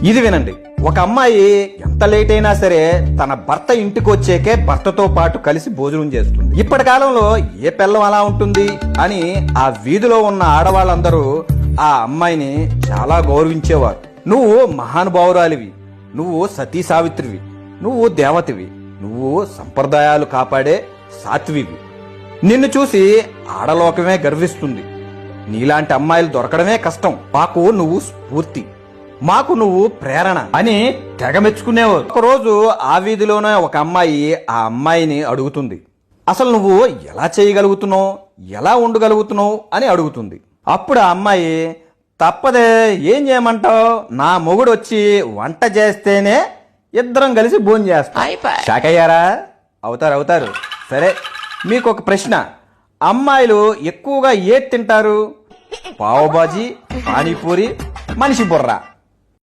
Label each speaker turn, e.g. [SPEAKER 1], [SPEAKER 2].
[SPEAKER 1] ఇది వినండి, ఒక అమ్మాయి ఎంత లేట్ అయినా సరే తన భర్త ఇంటికి వచ్చేకే భర్తతో పాటు కలిసి భోజనం చేస్తుంది. ఇప్పటి కాలంలో ఏ పిల్లం అలా ఉంటుంది అని ఆ వీధిలో ఉన్న ఆడవాళ్ళందరూ ఆ అమ్మాయిని చాలా గౌరవించేవారు. నువ్వు మహానుభావురాలివి, నువ్వు సతీ సావిత్రివి, నువ్వు దేవతవి, నువ్వు సంప్రదాయాలు కాపాడే సాత్వివి, నిన్ను చూసి ఆడలోకమే గర్విస్తుంది, నీలాంటి అమ్మాయిలు దొరకడమే కష్టం, మాకు నువ్వు స్ఫూర్తి, మాకు నువ్వు ప్రేరణ అని తెగ మెచ్చుకునేవారు. ఒకరోజు ఆ వీధిలోనే ఒక అమ్మాయి ఆ అమ్మాయిని అడుగుతుంది, అసలు నువ్వు ఎలా చేయగలుగుతున్నావు, ఎలా ఉండగలుగుతున్నావు అని అడుగుతుంది. అప్పుడు ఆ అమ్మాయి, తప్పదే, ఏం చేయమంటావు, నా మొగుడు వచ్చి వంట చేస్తేనే ఇద్దరం కలిసి భోజనం చేస్తాం. షాక్ అయ్యారా? అవుతారు. సరే, మీకు ఒక ప్రశ్న, అమ్మాయిలు ఎక్కువగా ఏది తింటారు? పావుబాజీ, పానీపూరి, మనిషి బుర్ర.